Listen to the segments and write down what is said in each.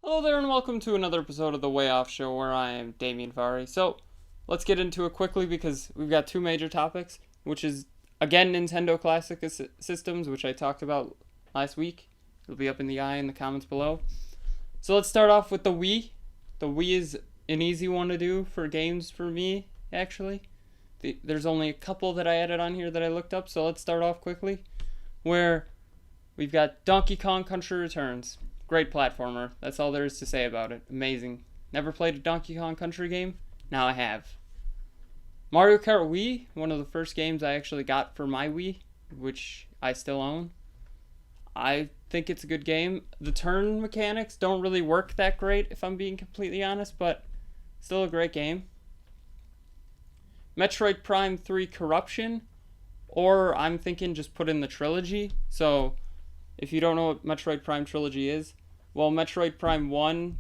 Hello there and welcome to another episode of the Way Off Show where I am Damien Fari. So, let's get into it quickly because we've got two major topics, which is, again, Nintendo Classic Systems, which I talked about last week. It'll be up in the eye in the comments below. So let's start off with the Wii. The Wii is an easy one to do for games for me, actually. There's only a couple that I added on here that I looked up, so let's start off quickly. Where we've got Donkey Kong Country Returns. Great platformer. That's all there is to say about it. Amazing. Never played a Donkey Kong Country game? Now I have. Mario Kart Wii, one of the first games I actually got for my Wii, which I still own. I think it's a good game. The turn mechanics don't really work that great, if I'm being completely honest, but still a great game. Metroid Prime 3 Corruption, or I'm thinking just put in the trilogy. So, if you don't know what Metroid Prime Trilogy is, well, Metroid Prime 1,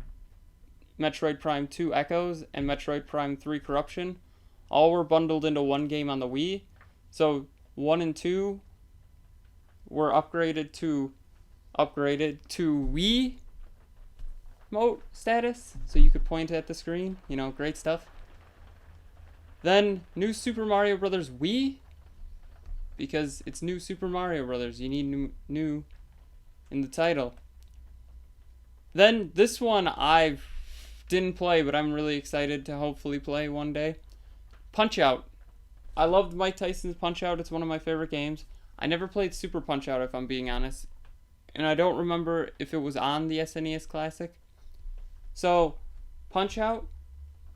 Metroid Prime 2 Echoes, and Metroid Prime 3 Corruption all were bundled into one game on the Wii. So 1 and 2 were upgraded to Wii mode status, so you could point at the screen. You know, great stuff. Then New Super Mario Bros. Wii, because it's New Super Mario Bros. You need new in the title. Then this one I didn't play, but I'm really excited to hopefully play one day. Punch-Out. I loved Mike Tyson's Punch-Out. It's one of my favorite games. I never played Super Punch-Out, if I'm being honest. And I don't remember if it was on the SNES Classic. So, Punch-Out.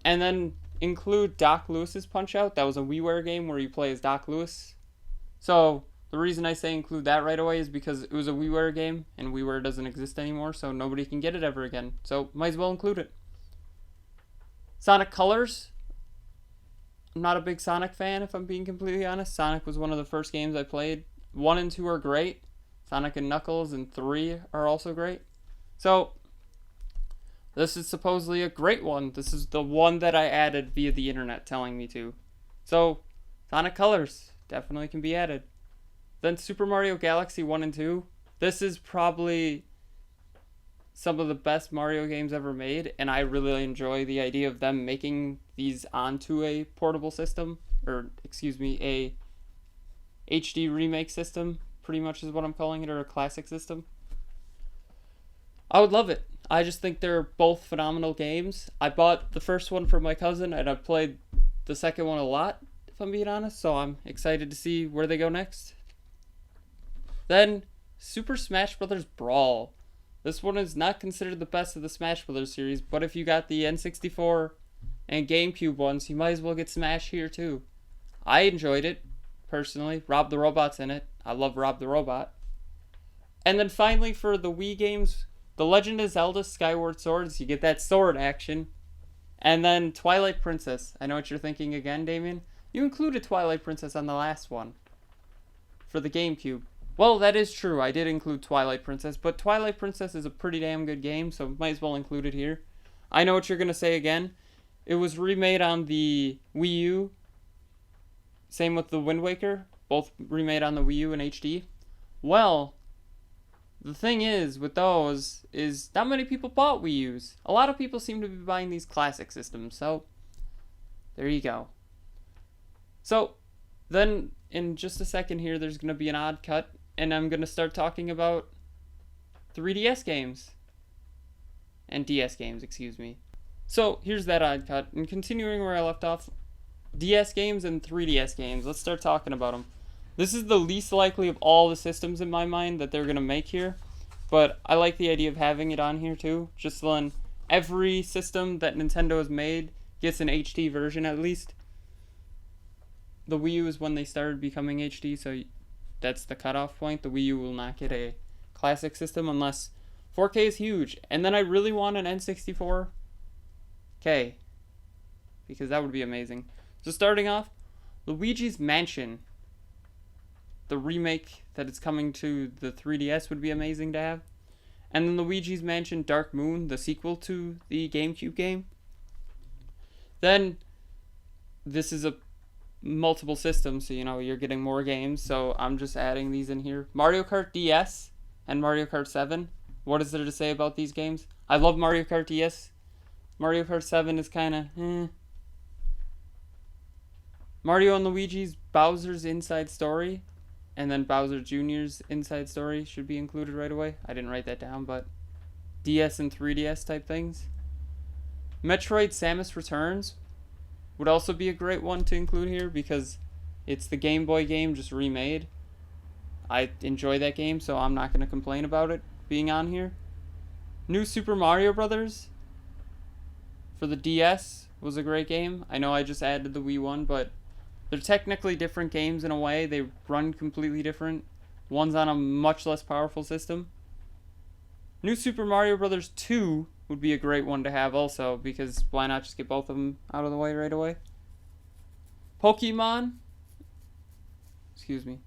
And then include Doc Lewis's Punch-Out. That was a WiiWare game where you play as Doc Lewis. So, the reason I say include that right away is because it was a WiiWare game, and WiiWare doesn't exist anymore, so nobody can get it ever again. So, might as well include it. Sonic Colors. I'm not a big Sonic fan, if I'm being completely honest. Sonic was one of the first games I played. 1 and 2 are great. Sonic and Knuckles and 3 are also great. So, this is supposedly a great one. This is the one that I added via the internet telling me to. So, Sonic Colors definitely can be added. Then Super Mario Galaxy 1 and 2. This is probably some of the best Mario games ever made, and I really enjoy the idea of them making these onto a portable system, or excuse me, a HD remake system, pretty much is what I'm calling it, or a classic system. I would love it. I just think they're both phenomenal games. I bought the first one for my cousin, and I've played the second one a lot, if I'm being honest, so I'm excited to see where they go next. Then, Super Smash Bros. Brawl. This one is not considered the best of the Smash Bros. Series, but if you got the N64 and GameCube ones, you might as well get Smash here too. I enjoyed it, personally. Rob the Robot's in it. I love Rob the Robot. And then finally, for the Wii games, The Legend of Zelda Skyward Swords, you get that sword action. And then Twilight Princess. I know what you're thinking again, Damien. You included Twilight Princess on the last one for the GameCube. Well, that is true. I did include Twilight Princess, but Twilight Princess is a pretty damn good game, so might as well include it here. I know what you're going to say again. It was remade on the Wii U. Same with the Wind Waker. Both remade on the Wii U in HD. Well, the thing is, with those, is not many people bought Wii U's. A lot of people seem to be buying these classic systems, so there you go. So, then, in just a second here, there's going to be an odd cut, and I'm going to start talking about 3DS games. And DS games, excuse me. So, here's that odd cut. And continuing where I left off, DS games and 3DS games. Let's start talking about them. This is the least likely of all the systems in my mind that they're going to make here. But I like the idea of having it on here too. Just then, every system that Nintendo has made gets an HD version at least. The Wii U is when they started becoming HD, so that's the cutoff point. The Wii U will not get a classic system unless 4K is huge. And then I really want an N64K, because that would be amazing. So starting off, Luigi's Mansion. The remake that is coming to the 3DS would be amazing to have. And then Luigi's Mansion Dark Moon, the sequel to the GameCube game. Then, this is a multiple systems, so you know you're getting more games, so I'm just adding these in here. Mario Kart DS and Mario Kart 7. What is there to say about these games? I love Mario Kart DS. Mario Kart 7 is kind of Mario and Luigi's Bowser's Inside Story and then Bowser Jr.'s Inside Story should be included right away. I didn't write that down, but DS and 3DS type things. Metroid Samus Returns would also be a great one to include here because it's the Game Boy game just remade. I enjoy that game, so I'm not going to complain about it being on here. New Super Mario Brothers for the DS was a great game. I know I just added the Wii one, but they're technically different games in a way. They run completely different. One's on a much less powerful system. New Super Mario Brothers 2 would be a great one to have also, because why not just get both of them out of the way right away? Pokemon. Excuse me.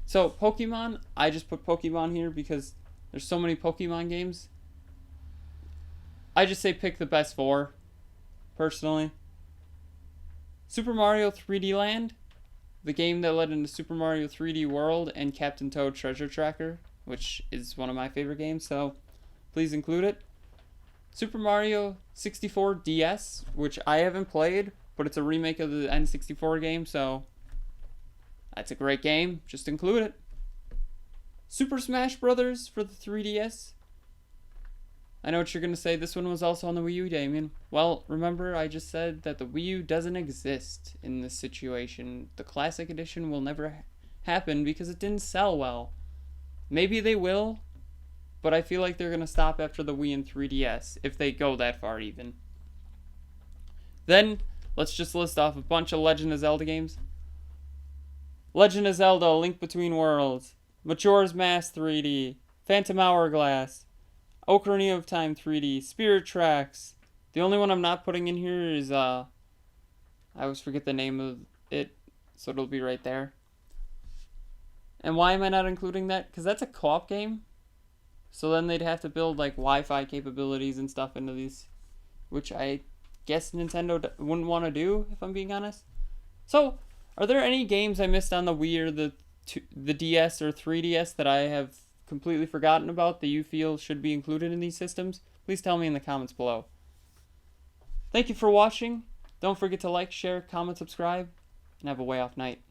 So, Pokemon, I just put Pokemon here because there's so many Pokemon games. I just say pick the best 4, personally. Super Mario 3D Land, the game that led into Super Mario 3D World and Captain Toad Treasure Tracker, which is one of my favorite games, so please include it. Super Mario 64 DS, which I haven't played, but it's a remake of the N64 game, so that's a great game. Just include it. Super Smash Brothers for the 3DS. I know what you're going to say. This one was also on the Wii U, Damien. Well, remember, I just said that the Wii U doesn't exist in this situation. The Classic Edition will never happen because it didn't sell well. Maybe they will, but I feel like they're going to stop after the Wii and 3DS, if they go that far even. Then, let's just list off a bunch of Legend of Zelda games. Legend of Zelda: Link Between Worlds, Majora's Mask 3D, Phantom Hourglass, Ocarina of Time 3D, Spirit Tracks. The only one I'm not putting in here is, I always forget the name of it, so it'll be right there. And why am I not including that? Because that's a co-op game. So then they'd have to build, like, Wi-Fi capabilities and stuff into these, which I guess Nintendo wouldn't want to do, if I'm being honest. So, are there any games I missed on the Wii or the DS or 3DS that I have completely forgotten about that you feel should be included in these systems? Please tell me in the comments below. Thank you for watching. Don't forget to like, share, comment, subscribe, and have a way off night.